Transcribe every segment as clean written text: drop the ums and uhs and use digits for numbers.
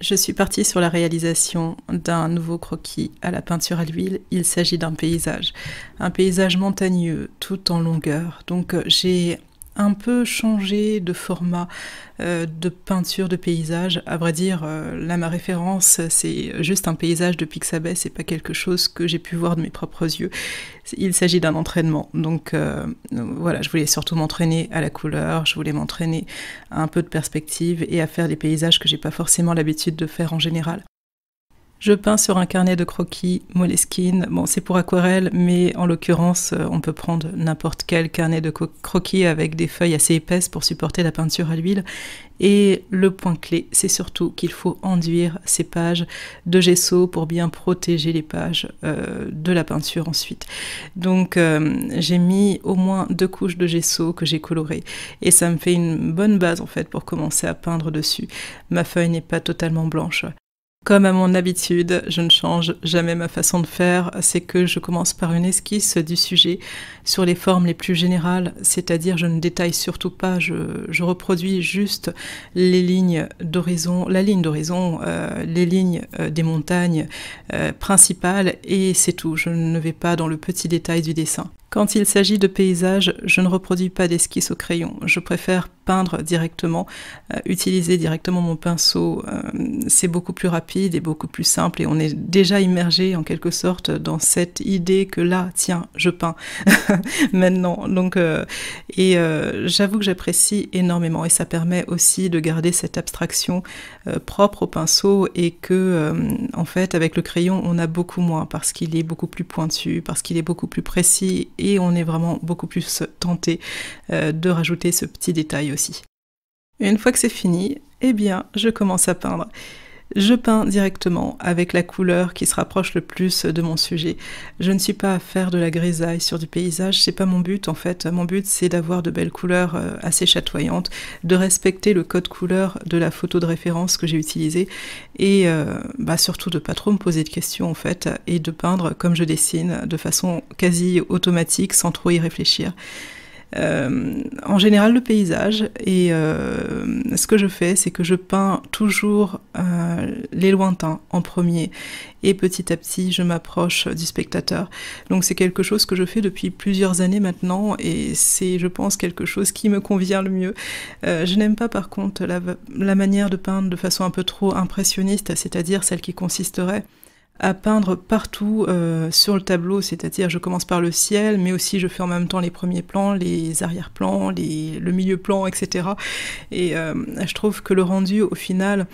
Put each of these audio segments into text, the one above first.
Je suis partie sur la réalisation d'un nouveau croquis à la peinture à l'huile. Il s'agit d'un paysage montagneux tout en longueur. Donc j'ai un peu changé de format de peinture de paysage. À vrai dire, là ma référence c'est juste un paysage de Pixabay, c'est pas quelque chose que j'ai pu voir de mes propres yeux. Il s'agit d'un entraînement, donc voilà, je voulais surtout m'entraîner à la couleur, je voulais m'entraîner à un peu de perspective et à faire des paysages que j'ai pas forcément l'habitude de faire en général. Je peins sur un carnet de croquis Moleskine. Bon, c'est pour aquarelle, mais en l'occurrence, on peut prendre n'importe quel carnet de croquis avec des feuilles assez épaisses pour supporter la peinture à l'huile. Et le point clé, c'est surtout qu'il faut enduire ces pages de gesso pour bien protéger les pages de la peinture ensuite. Donc j'ai mis au moins 2 couches de gesso que j'ai colorées et ça me fait une bonne base en fait pour commencer à peindre dessus. Ma feuille n'est pas totalement blanche. Comme à mon habitude, je ne change jamais ma façon de faire, c'est que je commence par une esquisse du sujet sur les formes les plus générales, c'est-à-dire je ne détaille surtout pas, je reproduis juste les lignes d'horizon, la ligne d'horizon, les lignes des montagnes principales et c'est tout, je ne vais pas dans le petit détail du dessin. Quand il s'agit de paysages, je ne reproduis pas d'esquisse au crayon. Je préfère peindre directement, utiliser directement mon pinceau. C'est beaucoup plus rapide et beaucoup plus simple et on est déjà immergé en quelque sorte dans cette idée que là, tiens, je peins maintenant. Donc, j'avoue que j'apprécie énormément et ça permet aussi de garder cette abstraction propre au pinceau et que, en fait, avec le crayon, on a beaucoup moins parce qu'il est beaucoup plus pointu, parce qu'il est beaucoup plus précis et on est vraiment beaucoup plus tenté de rajouter ce petit détail aussi. Une fois que c'est fini, eh bien, je commence à peindre. Je peins directement avec la couleur qui se rapproche le plus de mon sujet. Je ne suis pas à faire de la grisaille sur du paysage, c'est pas mon but en fait. Mon but c'est d'avoir de belles couleurs assez chatoyantes, de respecter le code couleur de la photo de référence que j'ai utilisée et surtout de pas trop me poser de questions en fait et de peindre comme je dessine de façon quasi automatique sans trop y réfléchir. En général le paysage et ce que je fais c'est que je peins toujours les lointains en premier et petit à petit je m'approche du spectateur, donc c'est quelque chose que je fais depuis plusieurs années maintenant et c'est je pense quelque chose qui me convient le mieux. Je n'aime pas par contre la manière de peindre de façon un peu trop impressionniste, c'est-à-dire celle qui consisterait à peindre partout sur le tableau, c'est-à-dire je commence par le ciel, mais aussi je fais en même temps les premiers plans, les arrière-plans, le milieu-plan, etc. Et je trouve que le rendu, au final,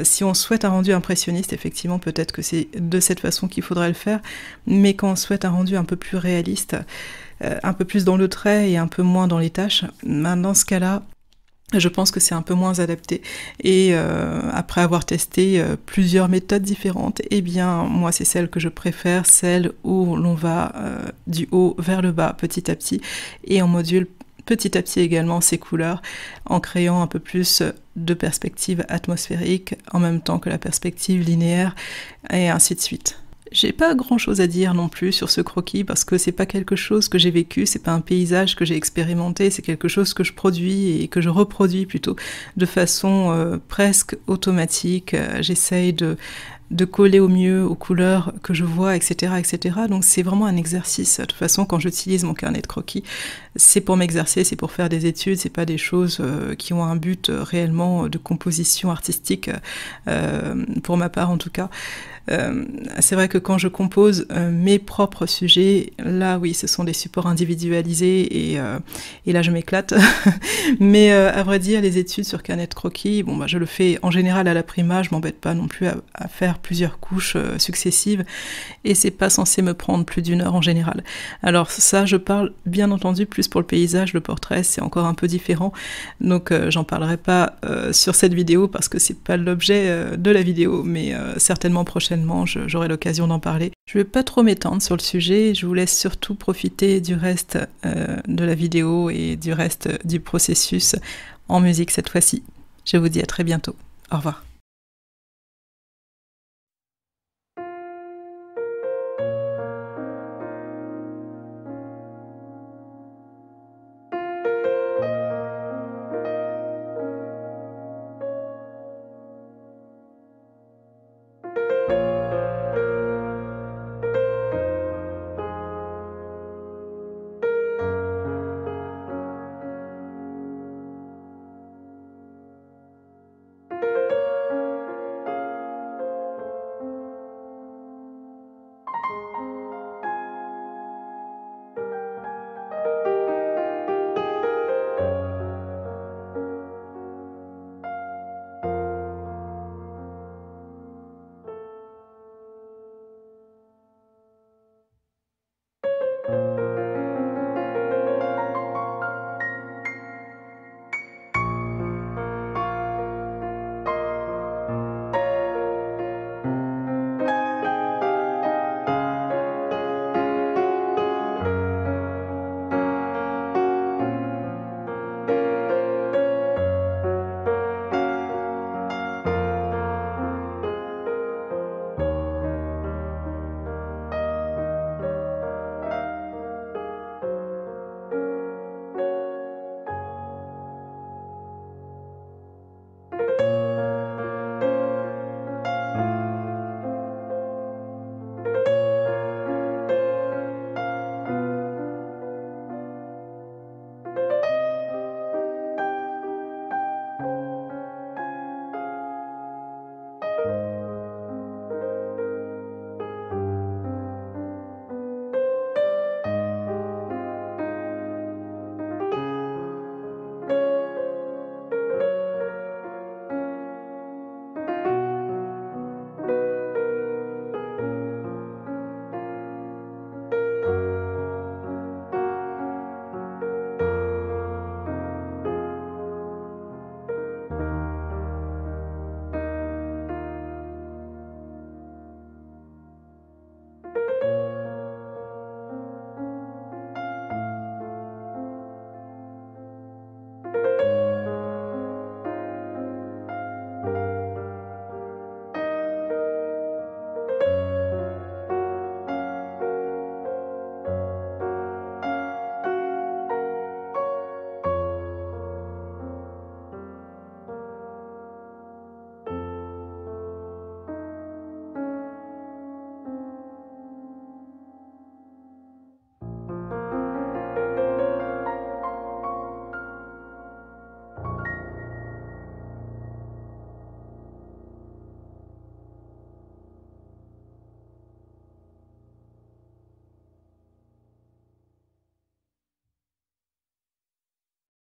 si on souhaite un rendu impressionniste, effectivement, peut-être que c'est de cette façon qu'il faudrait le faire, mais quand on souhaite un rendu un peu plus réaliste, un peu plus dans le trait et un peu moins dans les tâches, dans ce cas-là, je pense que c'est un peu moins adapté et après avoir testé plusieurs méthodes différentes, eh bien moi c'est celle que je préfère, celle où l'on va du haut vers le bas petit à petit et on module petit à petit également ces couleurs en créant un peu plus de perspective atmosphérique en même temps que la perspective linéaire et ainsi de suite. J'ai pas grand chose à dire non plus sur ce croquis parce que c'est pas quelque chose que j'ai vécu, c'est pas un paysage que j'ai expérimenté, c'est quelque chose que je produis et que je reproduis plutôt de façon presque automatique. J'essaye de coller au mieux aux couleurs que je vois, etc. etc. Donc c'est vraiment un exercice. De toute façon, quand j'utilise mon carnet de croquis, c'est pour m'exercer, c'est pour faire des études, c'est pas des choses qui ont un but réellement de composition artistique, pour ma part en tout cas. C'est vrai que quand je compose mes propres sujets, là oui, ce sont des supports individualisés et là je m'éclate. Mais à vrai dire, les études sur carnet de croquis, bon bah je le fais en général à l'aprima, je m'embête pas non plus à faire plusieurs couches successives et c'est pas censé me prendre plus d'1 heure en général. Alors ça, je parle bien entendu plus pour le paysage, le portrait c'est encore un peu différent, donc j'en parlerai pas sur cette vidéo parce que c'est pas l'objet de la vidéo, mais certainement prochainement j'aurai l'occasion d'en parler. Je vais pas trop m'étendre sur le sujet, je vous laisse surtout profiter du reste de la vidéo et du reste du processus en musique cette fois-ci. Je vous dis à très bientôt. Au revoir.